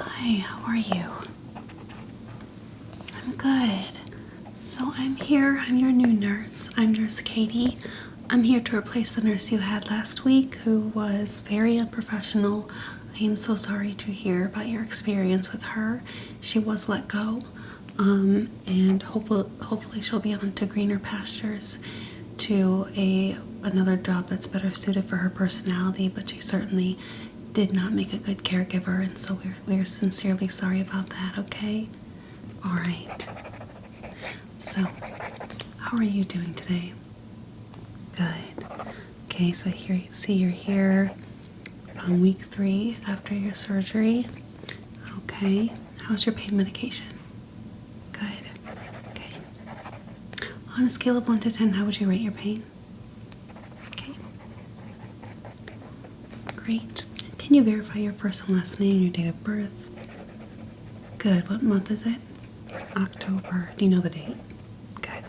Hi, how are you? I'm good. So I'm here. I'm your new nurse. I'm Nurse Katie. I'm here to replace the nurse you had last week who was very unprofessional. I am so sorry to hear about your experience with her. She was let go. And hopefully she'll be on to greener pastures, to another job that's better suited for her personality, but she certainly did not make a good caregiver, and so we're sincerely sorry about that, okay? All right. So, how are you doing today? Good. Okay, so see you're here on week 3 after your surgery. Okay. How's your pain medication? Good. Okay. On a scale of 1 to 10, how would you rate your pain? Okay. Great. Can you verify your first and last name and your date of birth? Good. What month is it? October. Do you know the date? Good.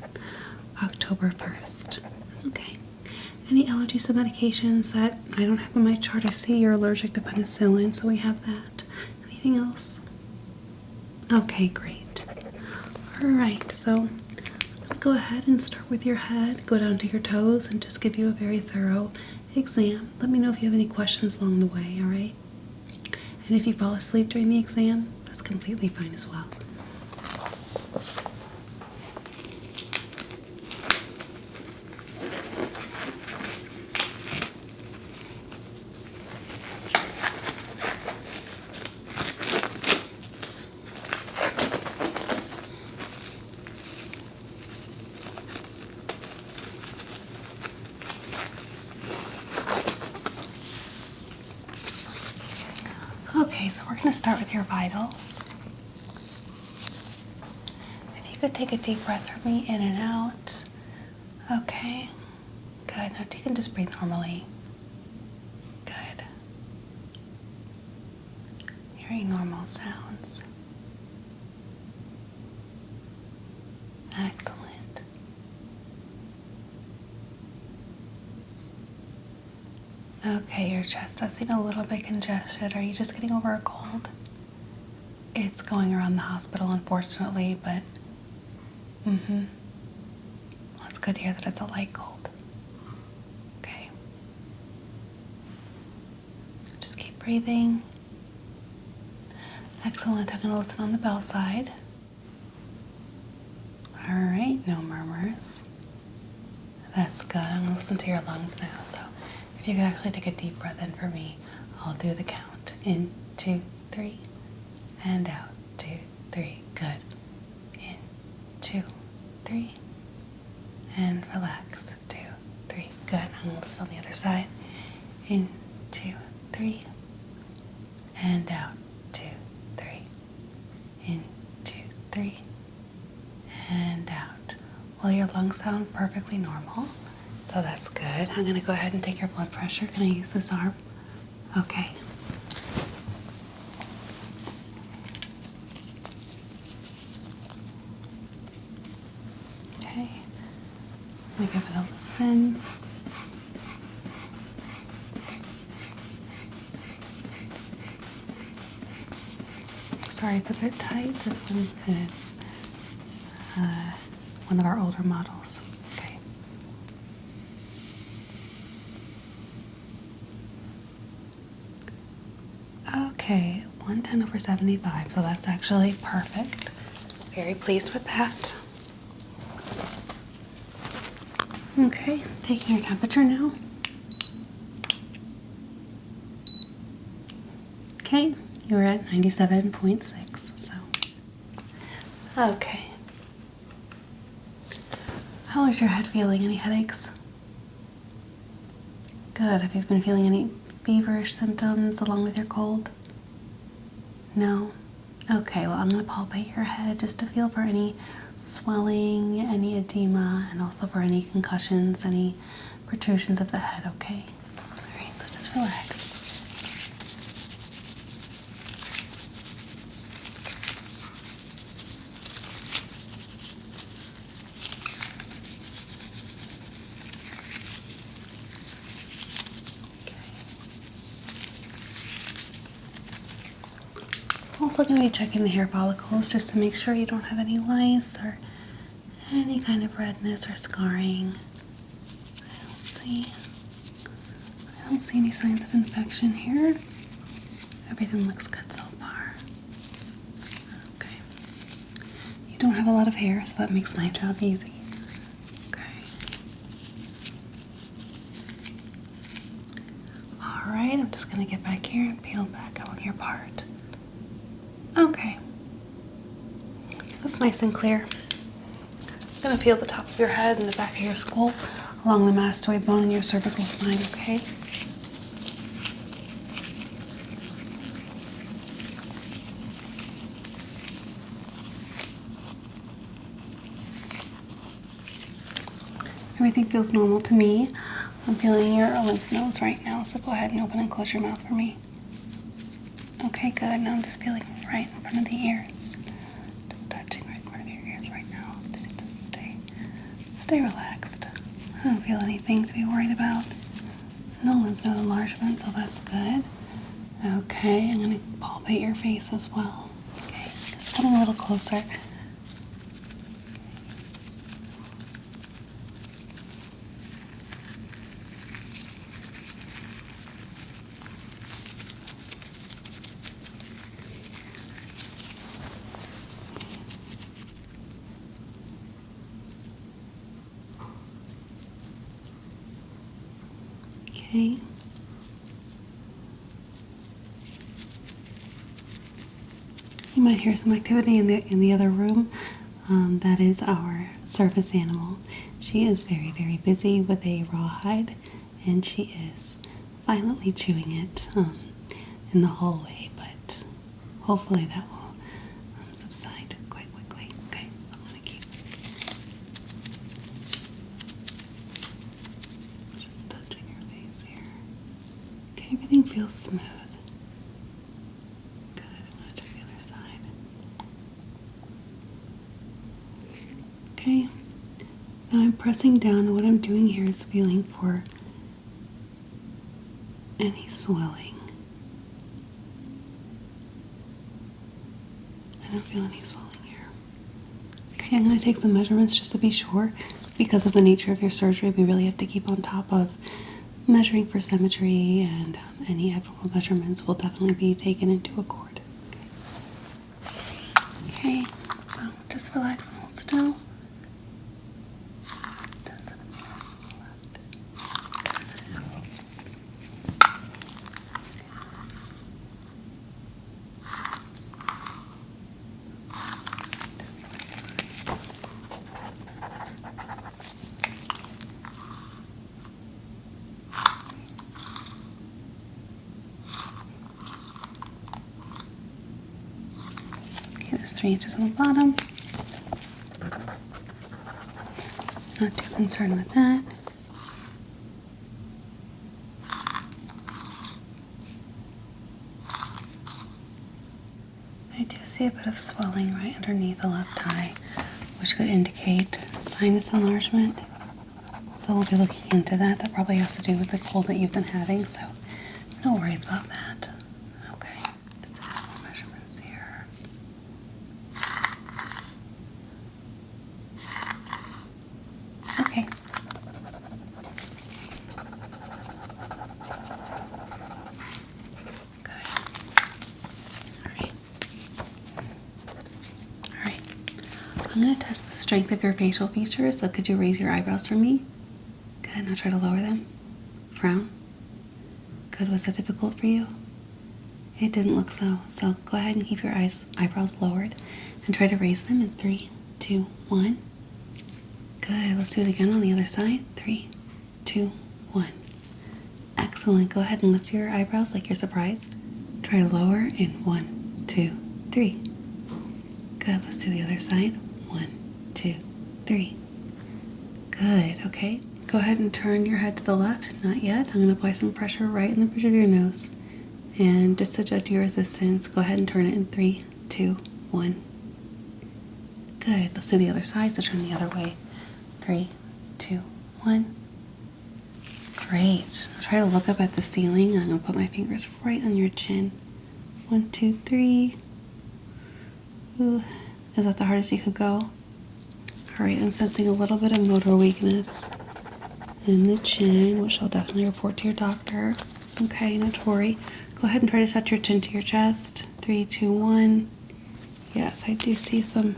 October 1st. Okay. Any allergies to medications that I don't have in my chart? I see you're allergic to penicillin, so we have that. Anything else? Okay, great. All right, so I'm going to go ahead and start with your head, go down to your toes, and just give you a very thorough exam. Let me know if you have any questions along the way, all right? And if you fall asleep during the exam, that's completely fine as well. Okay, so we're going to start with your vitals. If you could take a deep breath for me, in and out. Okay, good. Now you can just breathe normally. Good. Hearing normal sounds. Excellent. Okay, your chest does seem a little bit congested. Are you just getting over a cold? It's going around the hospital, unfortunately, but well, it's good to hear that it's a light cold. Okay. Just keep breathing. Excellent. I'm going to listen on the bell side. All right, no murmurs. That's good. I'm going to listen to your lungs now, so if you could actually take a deep breath in for me, I'll do the count. In, 2, 3, and out, 2, 3. Good. In, 2, 3, and relax, 2, 3. Good. I'm going to listen on the other side. In, 2, 3, and out, 2, 3. In, 2, 3, and out. Well, your lungs sound perfectly normal. So that's good. I'm going to go ahead and take your blood pressure. Can I use this arm? Okay. Okay. Let me give it a listen. Sorry, it's a bit tight. This one is one of our older models. Okay, 110/75, so that's actually perfect. Very pleased with that. Okay, taking your temperature now. Okay, you're at 97.6, so. Okay. How is your head feeling? Any headaches? Good. Have you been feeling any feverish symptoms along with your cold? No? Okay, well, I'm going to palpate your head just to feel for any swelling, any edema, and also for any concussions, any protrusions of the head, okay? All right, so just relax. Also going to be checking the hair follicles just to make sure you don't have any lice or any kind of redness or scarring. I don't see any signs of infection here. Everything looks good so far. Okay. You don't have a lot of hair, so that makes my job easy. Okay. Alright, I'm just going to get back here and peel back on your part. Okay. That's nice and clear. I'm going to feel the top of your head and the back of your skull along the mastoid bone in your cervical spine, okay? Everything feels normal to me. I'm feeling your lymph nodes right now, so go ahead and open and close your mouth for me. Okay, good. Now I'm just feeling right in front of the ears. Just touching right in front of your ears right now. Just to stay relaxed. I don't feel anything to be worried about. No lymph node enlargement, so that's good. Okay, I'm going to palpate your face as well. Okay, just coming a little closer. Okay. You might hear some activity in the other room. That is our service animal. She is very, very busy with a rawhide, and she is violently chewing it in the hallway, but hopefully that will subside quite quickly. Okay, I'm going to keep just touching your face here. Okay, everything feels smooth. Good, I'm going to check the other side. Okay, now I'm pressing down, and what I'm doing here is feeling for any swelling. I don't feel any swelling here. Okay, I'm going to take some measurements just to be sure. Because of the nature of your surgery, we really have to keep on top of measuring for symmetry, and any abnormal measurements will definitely be taken into accord. Okay, so just relax and hold still. There's 3 inches on the bottom. Not too concerned with that. I do see a bit of swelling right underneath the left eye, which could indicate sinus enlargement. So we'll be looking into that. That probably has to do with the cold that you've been having, so no worries about that. Okay, just a couple measurements here. Okay. Good. All right. I'm going to test the strength of your facial features, so could you raise your eyebrows for me? Good, now try to lower them. Frown. Good, was that difficult for you? It didn't look so. So go ahead and keep your eyebrows lowered and try to raise them in 3, 2, 1. Good, let's do it again on the other side. 3, 2, 1. Excellent, go ahead and lift your eyebrows like you're surprised. Try to lower in 1, 2, 3. Good, let's do the other side. 1, 2, 3. Good, okay. Go ahead and turn your head to the left. Not yet. I'm going to apply some pressure right in the bridge of your nose. And just to judge your resistance, go ahead and turn it in 3, 2, 1. Good. Let's do the other side, so turn the other way. 3, 2, 1. Great. I'll try to look up at the ceiling, and I'm going to put my fingers right on your chin. 1, 2, 3. Ooh, is that the hardest you could go? Alright, I'm sensing a little bit of motor weakness in the chin, which I'll definitely report to your doctor. Okay, not to worry. Go ahead and try to touch your chin to your chest. 3, 2, 1. Yes, I do see some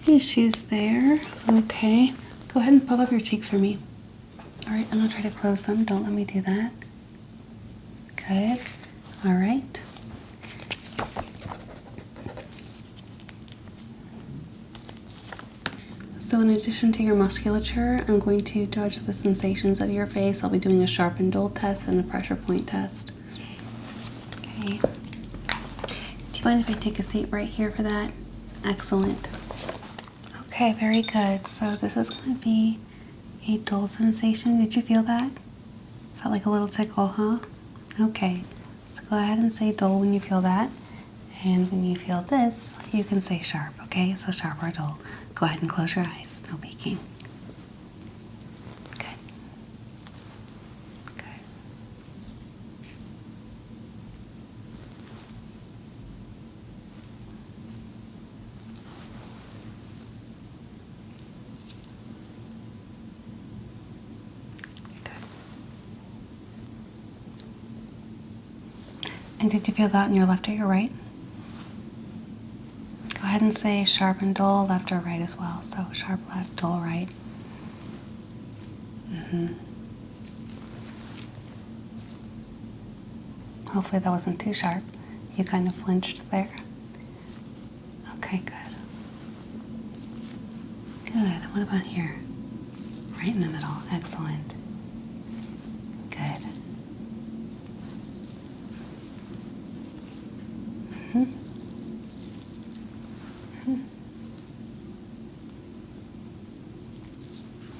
issues there. Okay. Go ahead and puff up your cheeks for me. Alright, I'm going to try to close them. Don't let me do that. Good. Alright. So in addition to your musculature, I'm going to judge the sensations of your face. I'll be doing a sharp and dull test and a pressure point test. Okay. Do you mind if I take a seat right here for that? Excellent. Okay, very good. So this is going to be a dull sensation. Did you feel that? Felt like a little tickle, huh? Okay. So go ahead and say dull when you feel that. And when you feel this, you can say sharp, okay? So sharp or dull. Go ahead and close your eyes. No peeking. Good. Good. And did you feel that in your left or your right? Go ahead and say sharp and dull, left or right as well. So sharp left, dull right. Hopefully that wasn't too sharp. You kind of flinched there. Okay, good. Good. What about here? Right in the middle. Excellent. Good.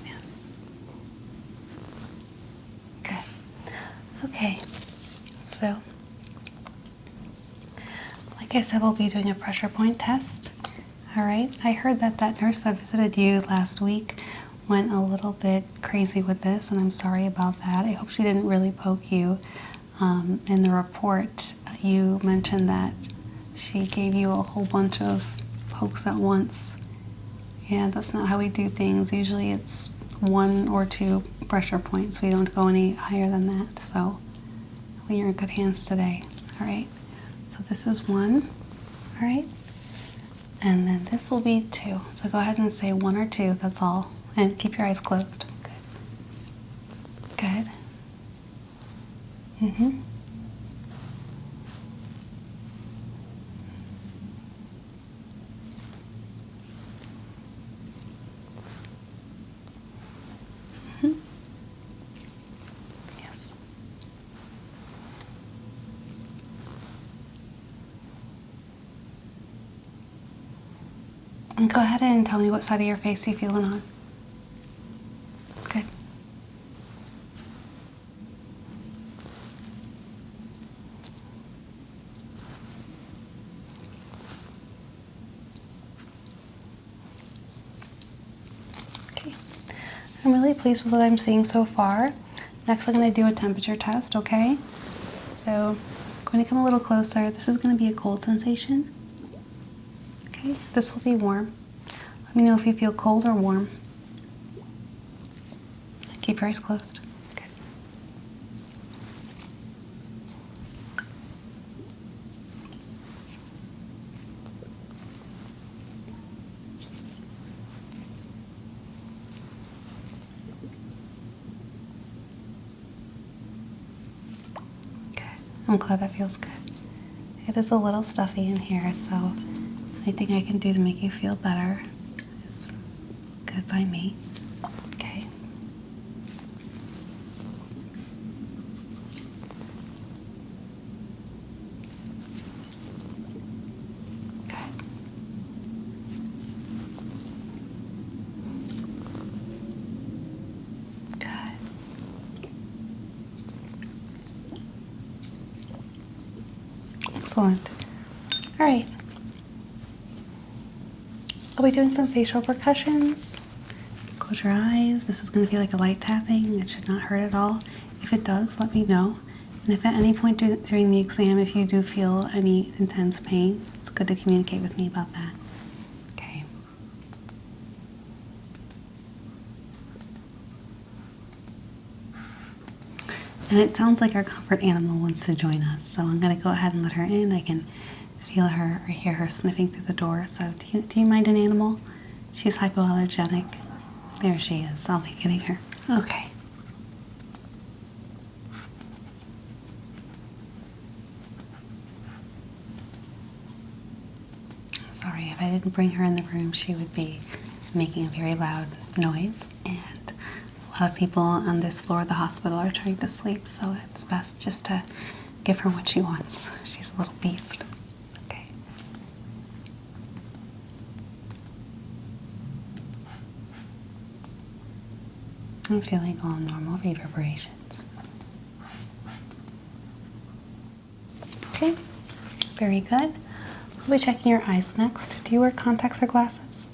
Yes. Good. Okay. So, like I said, we'll be doing a pressure point test. All right. I heard that that nurse that visited you last week went a little bit crazy with this, and I'm sorry about that. I hope she didn't really poke you. In the report, you mentioned that she gave you a whole bunch of pokes at once. Yeah, that's not how we do things. Usually it's 1 or 2 pressure points. We don't go any higher than that. So you're in good hands today. All right. So this is 1. All right. And then this will be 2. So go ahead and say 1 or 2. That's all. And keep your eyes closed. Good. Good. Yes. And go ahead and tell me what side of your face you're feeling on. Good. Okay. I'm really pleased with what I'm seeing so far. Next, I'm going to do a temperature test, okay? So I'm going to come a little closer. This is going to be a cold sensation. Okay, this will be warm. Let me know if you feel cold or warm. Keep your eyes closed. Good. Good. I'm glad that feels good. It is a little stuffy in here, so anything I can do to make you feel better is good by me. Okay. Good. Good. Excellent. All right. I'll be doing some facial percussions. Close your eyes. This is going to feel like a light tapping. It should not hurt at all. If it does, let me know, And if at any point during the exam, if you do feel any intense pain, it's good to communicate with me about that. Okay. And it sounds like our comfort animal wants to join us, so I'm going to go ahead and let her in. I can feel her or hear her sniffing through the door. So do you mind an animal? She's hypoallergenic. There she is. I'll be getting her. Okay. Sorry, if I didn't bring her in the room, she would be making a very loud noise. And a lot of people on this floor of the hospital are trying to sleep, so it's best just to give her what she wants. She's a little beast. Okay. I'm feeling all normal reverberations. Okay, very good. I'll be checking your eyes next. Do you wear contacts or glasses?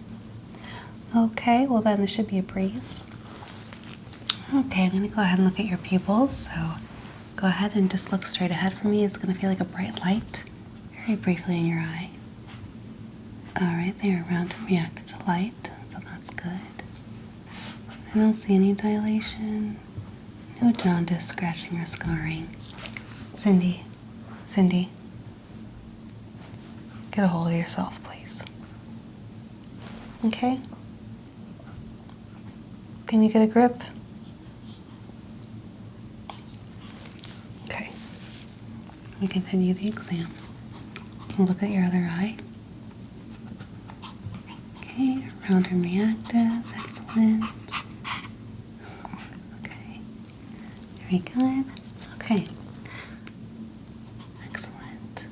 Okay, well then this should be a breeze. Okay, I'm going to go ahead and look at your pupils. So go ahead and just look straight ahead for me. It's going to feel like a bright light very briefly in your eye. All right, they are round and reactive to light, so that's good. I don't see any dilation, no jaundice, scratching, or scarring. Cindy, get a hold of yourself, please. Okay? Can you get a grip? Okay. We continue the exam. We'll look at your other eye. Okay, round and reactive, excellent. Okay, very good. Okay, excellent.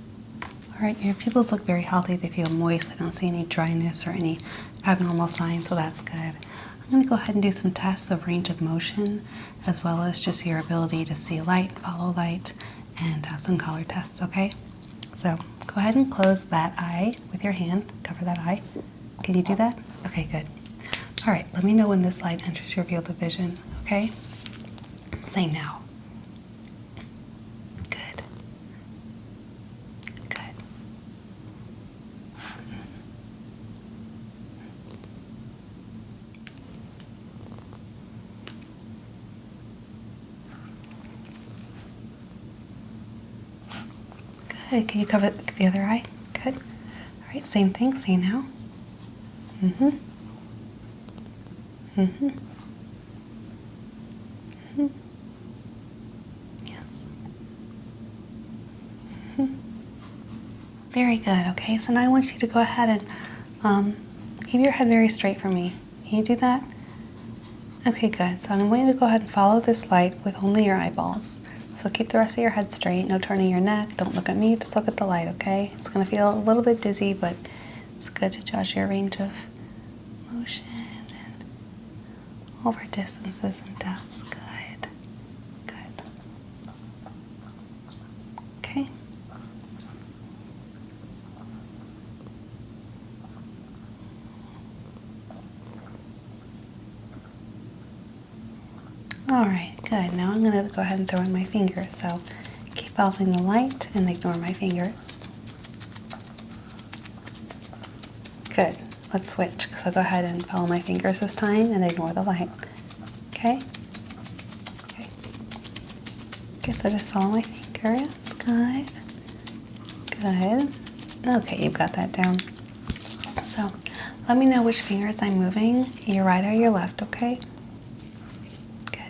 All right, your pupils look very healthy. They feel moist. I don't see any dryness or any abnormal signs, so that's good. I'm going to go ahead and do some tests of range of motion, as well as just your ability to see light, follow light, and some color tests, okay? So go ahead and close that eye with your hand. Cover that eye. Can you do that? Okay, good. All right, let me know when this light enters your field of vision, okay? Say now. Good. Good. Good. Can you cover the other eye? Good. All right, same thing. Say now. Mm-hmm. Mm-hmm. Mm-hmm. Yes. Mm-hmm. Very good. Okay, so now I want you to go ahead and keep your head very straight for me. Can you do that? Okay, good. So I'm going to go ahead and follow this light with only your eyeballs. So keep the rest of your head straight, no turning your neck. Don't look at me, just look at the light, okay? It's going to feel a little bit dizzy, but it's good to judge your range of motion and over distances and depths. Good. Good. Okay. All right, good. Now I'm going to go ahead and throw in my fingers. So keep following the light and ignore my fingers. Good. Let's switch. So go ahead and follow my fingers this time and ignore the light. Okay? Okay. Okay, so just follow my fingers. Good. Good. Okay, you've got that down. So let me know which fingers I'm moving, your right or your left, okay? Good.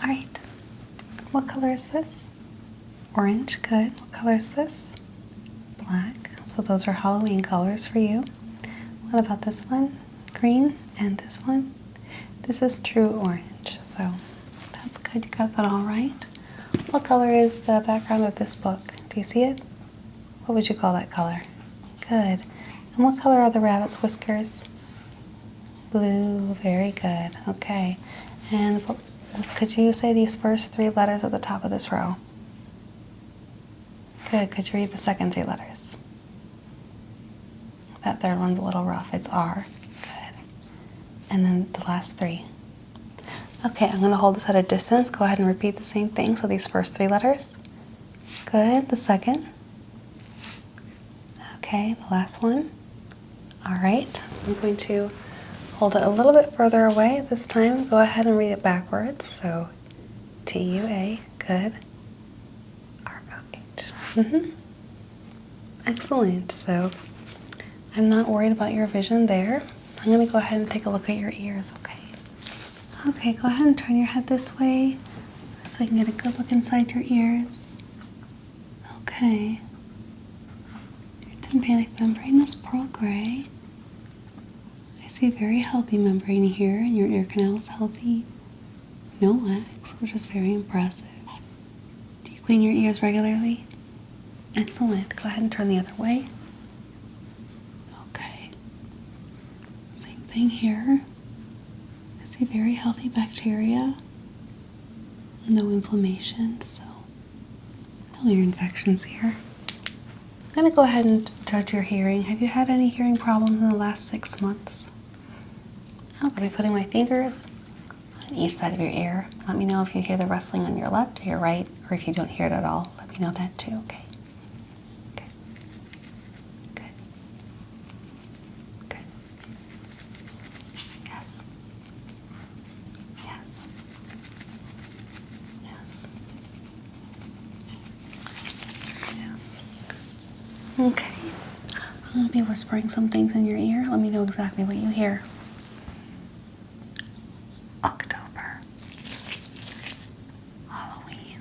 All right, what color is this? Orange, good. What color is this? Black. So those are Halloween colors for you. What about this one? Green. And this one? This is true orange. So that's good. You got that all right. What color is the background of this book? Do you see it? What would you call that color? Good. And what color are the rabbit's whiskers? Blue, very good. Okay. And could you say these first 3 letters at the top of this row? Good. Could you read the second 3 letters? That third one's a little rough. It's R. Good. And then the last 3. Okay, I'm going to hold this at a distance. Go ahead and repeat the same thing. So these first 3 letters. Good. The second. Okay, the last one. All right. I'm going to hold it a little bit further away this time. Go ahead and read it backwards. So T-U-A. Good. R-O-H. Excellent. So I'm not worried about your vision there. I'm going to go ahead and take a look at your ears, okay? Okay, go ahead and turn your head this way so we can get a good look inside your ears. Okay. Your tympanic membrane is pearl gray. I see a very healthy membrane here, and your ear canal is healthy. No wax, which is very impressive. Do you clean your ears regularly? Excellent. Go ahead and turn the other way. Okay. Same thing here. I see very healthy bacteria. No inflammation, so no ear infections here. I'm going to go ahead and judge your hearing. Have you had any hearing problems in the last 6 months? I'll be putting my fingers on each side of your ear. Let me know if you hear the rustling on your left or your right, or if you don't hear it at all. Let me know that too, okay? Good. Good. Good. Yes. Yes. Yes. Yes. Okay. I'm going to be whispering some things in your ear. Let me know exactly what you hear. October. Halloween.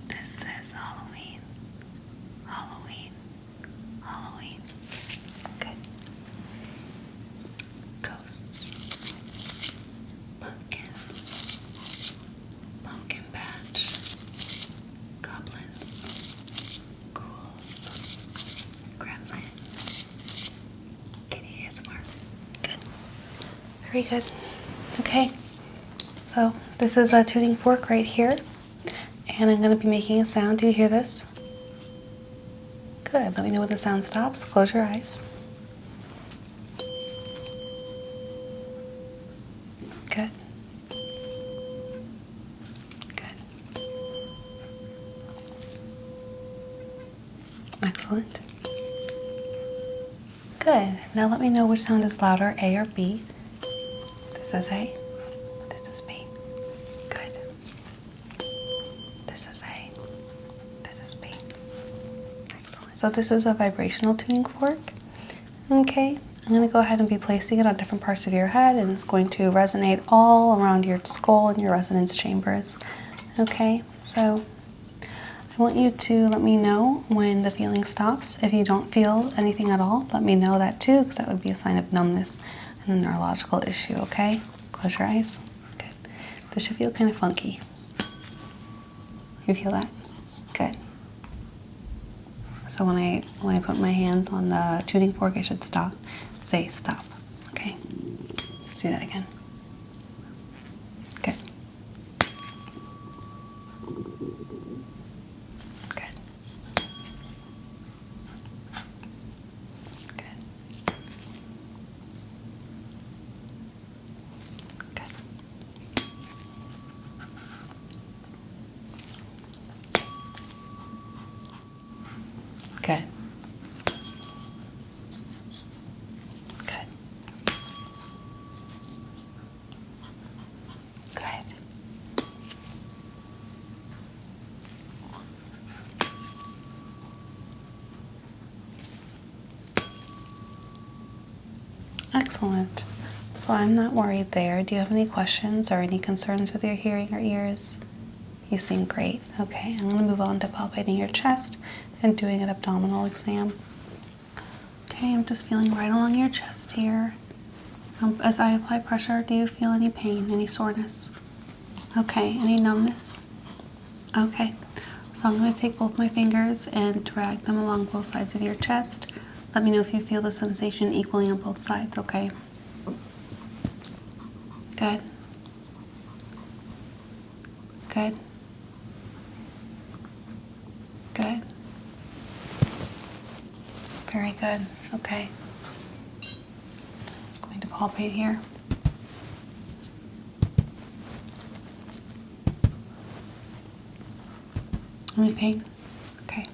This is Halloween. Halloween. Halloween. Good. Ghosts. Pumpkins. Pumpkin patch. Goblins. Ghouls. Gremlins. Kitty ASMR. Good. Very good. Okay, so this is a tuning fork right here, and I'm going to be making a sound. Do you hear this? Good. Let me know when the sound stops. Close your eyes. Good. Good. Excellent. Good. Now let me know which sound is louder, A or B. This is A. This is B. Good. This is A. This is B. Excellent. So this is a vibrational tuning fork. Okay. I'm going to go ahead and be placing it on different parts of your head, and it's going to resonate all around your skull and your resonance chambers. Okay. So I want you to let me know when the feeling stops. If you don't feel anything at all, let me know that too, because that would be a sign of numbness and a neurological issue, okay? Close your eyes. Good. This should feel kind of funky. You feel that? Good. So when I put my hands on the tuning fork, I should stop. Say stop. Okay? Let's do that again. Good. Good. Good. Good. Good. Good. Good. Excellent. So I'm not worried there. Do you have any questions or any concerns with your hearing or ears? You seem great. Okay, I'm going to move on to palpating your chest and doing an abdominal exam. Okay, I'm just feeling right along your chest here. As I apply pressure, do you feel any pain, any soreness? Okay, any numbness? Okay, so I'm going to take both my fingers and drag them along both sides of your chest, Let me know if you feel the sensation equally on both sides, okay? Good. Good. Good. Very good. Okay. Going to palpate here. Any pain? Okay.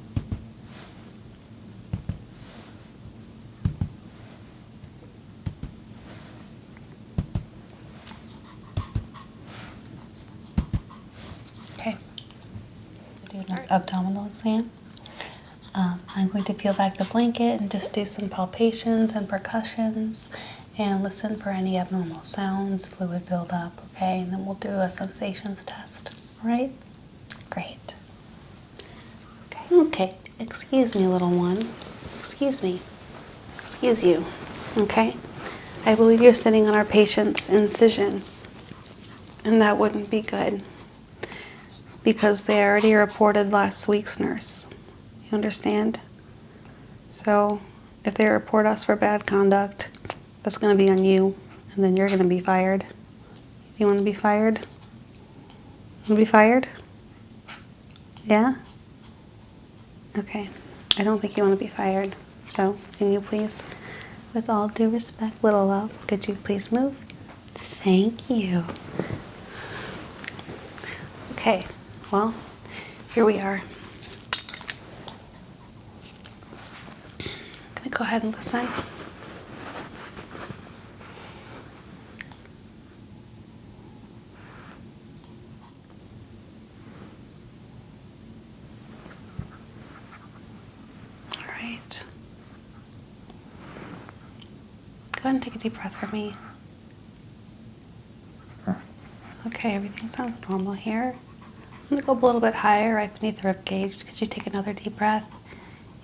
Okay. Do an abdominal exam. I'm going to peel back the blanket and just do some palpations and percussions and listen for any abnormal sounds, fluid buildup, okay? And then we'll do a sensations test, all right? Great. Okay. Excuse me, little one. Excuse me. Excuse you, okay? I believe you're sitting on our patient's incision, and that wouldn't be good because they already reported last week's nurse. You understand? So if they report us for bad conduct, that's going to be on you, and then you're going to be fired. You want to be fired? Want to be fired? Yeah? Okay. I don't think you want to be fired. So can you please, with all due respect, little love, could you please move? Thank you. Okay. Well, here we are. I'm going to go ahead and listen. All right. Go ahead and take a deep breath for me. Okay, everything sounds normal here. I'm going to go up a little bit higher, right beneath the rib cage. Could you take another deep breath?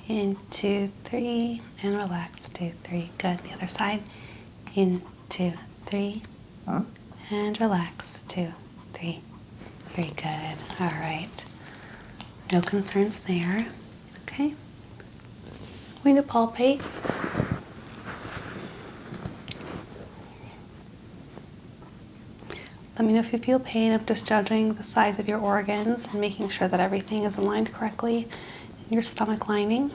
In, 2, 3, and relax. 2, 3. Good. The other side. In, 2, 3, and relax. 2, 3. Very good. All right. No concerns there. Okay. I'm going to palpate. Let me know if you feel pain. I'm just judging the size of your organs and making sure that everything is aligned correctly in your stomach lining.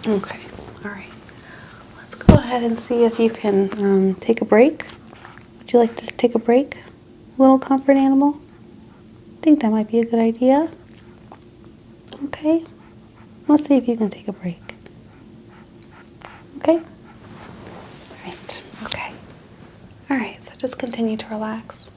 Okay, all right. Let's go ahead and see if you can take a break. Would you like to take a break, little comfort animal? I think that might be a good idea. Okay, let's see if you can take a break. Okay? All right, okay. All right, so just continue to relax.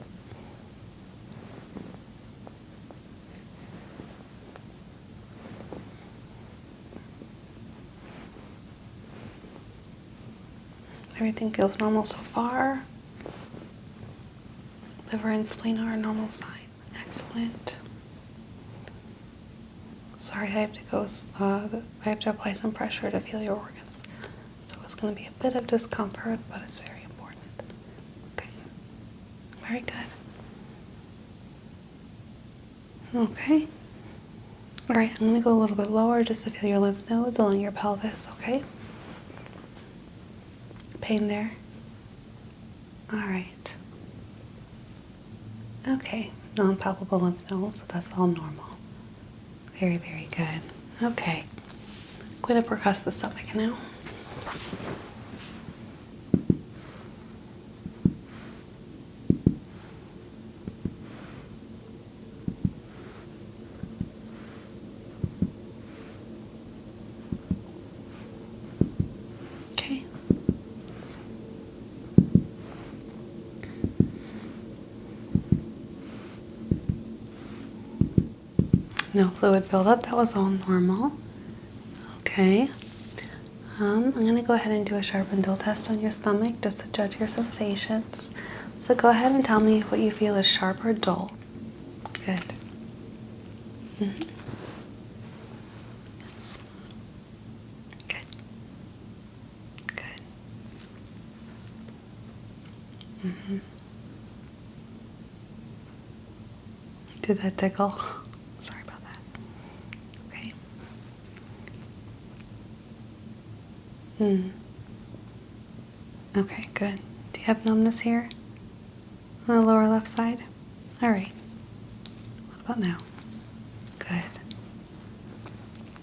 Everything feels normal so far. Liver and spleen are normal size. Excellent. Sorry, I have to go. I have to apply some pressure to feel your organs, so it's going to be a bit of discomfort, but it's very important. Okay. Very good. Okay. All right. I'm going to go a little bit lower just to feel your lymph nodes along your pelvis. Okay. Pain there. All right. Okay. Non-palpable lymph nodes, so that's all normal. Very, very good. Okay. I'm going to percuss the stomach now. Okay. No fluid buildup. That was all normal. Okay. I'm going to go ahead and do a sharp and dull test on your stomach just to judge your sensations. So go ahead and tell me what you feel is sharp or dull. Good. Mm-hmm. Yes. Good. Good. Mm-hmm. Did that tickle? Sorry about that. Okay. Okay, good. Do you have numbness here? On the lower left side? Alright. What about now? Good.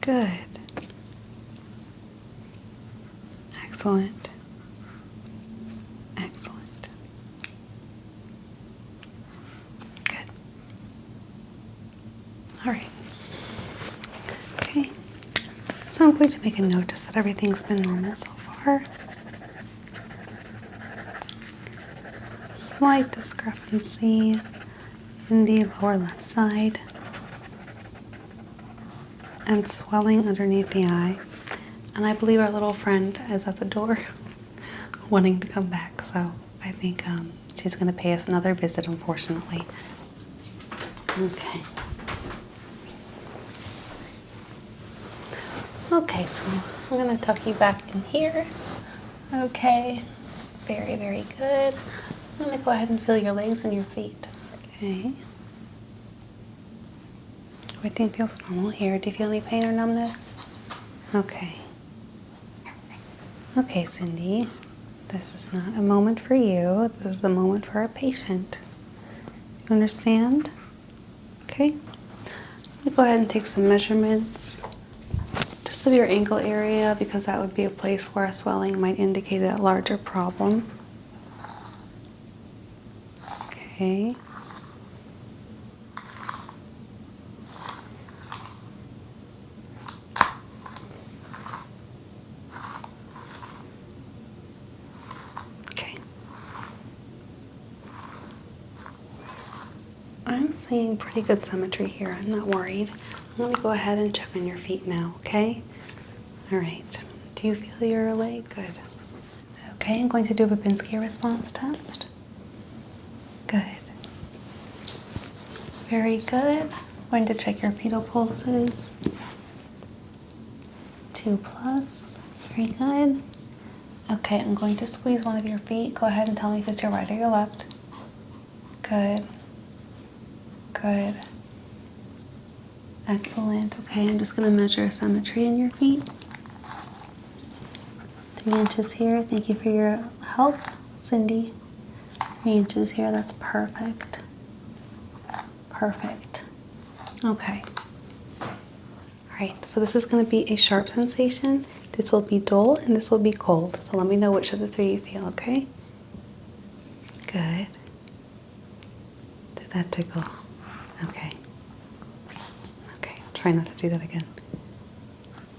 Good. Excellent. Excellent. Good. Alright. Okay. So I'm going to make a note just that everything's been normal so far. Slight discrepancy in the lower left side and swelling underneath the eye. And I believe our little friend is at the door wanting to come back, so I think she's going to pay us another visit, unfortunately. Okay. Okay, so I'm going to tuck you back in here. Okay. Very, very good. I'm going to go ahead and feel your legs and your feet. Okay. Everything feels normal here. Do you feel any pain or numbness? Okay. Okay, Cindy. This is not a moment for you. This is a moment for our patient. You understand? Okay. Let me go ahead and take some measurements just of your ankle area, because that would be a place where a swelling might indicate a larger problem. Okay. Okay. I'm seeing pretty good symmetry here. I'm not worried. I'm going to go ahead and check on your feet now, okay? All right. Do you feel your leg? Good. Okay, I'm going to do a Babinski response test. Good. Very good. I'm going to check your pedal pulses. 2+. Very good. Okay, I'm going to squeeze one of your feet. Go ahead and tell me if it's your right or your left. Good. Good. Excellent. Okay, I'm just going to measure symmetry in your feet. 3 inches here. Thank you for your help, Cindy. 3 inches here. That's perfect. Perfect. Okay. All right, so this is going to be a sharp sensation. This will be dull and this will be cold. So let me know which of the 3 you feel, okay? Good. Did that tickle? Okay. Okay, try not to do that again.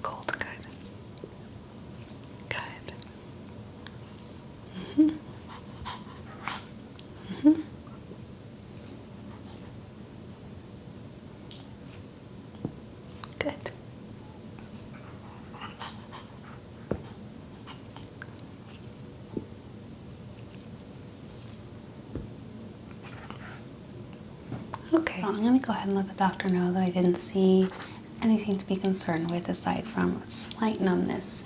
Cold, good. Good. Mm-hmm. Mm-hmm. Good. Okay, so I'm going to go ahead and let the doctor know that I didn't see anything to be concerned with aside from slight numbness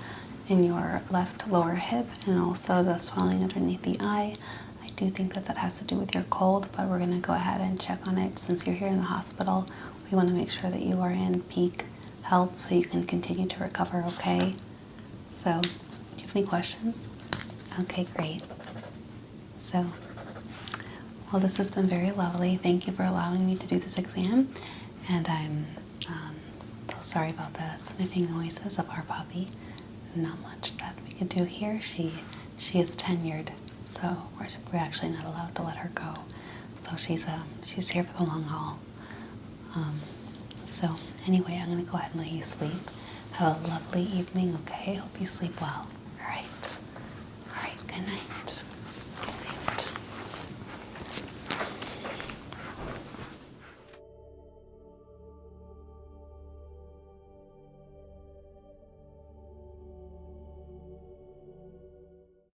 in your left lower hip and also the swelling underneath the eye. I do think that that has to do with your cold, but we're going to go ahead and check on it since you're here in the hospital. We want to make sure that you are in peak health so you can continue to recover, okay? So, do you have any questions? Okay, great. So, well, this has been very lovely. Thank you for allowing me to do this exam. And I'm so sorry about the sniffing noises of our puppy. Not much that we could do here. She is tenured, so we're actually not allowed to let her go. So she's here for the long haul. So anyway, I'm going to go ahead and let you sleep. Have a lovely evening, okay? Hope you sleep well. All right. Good night.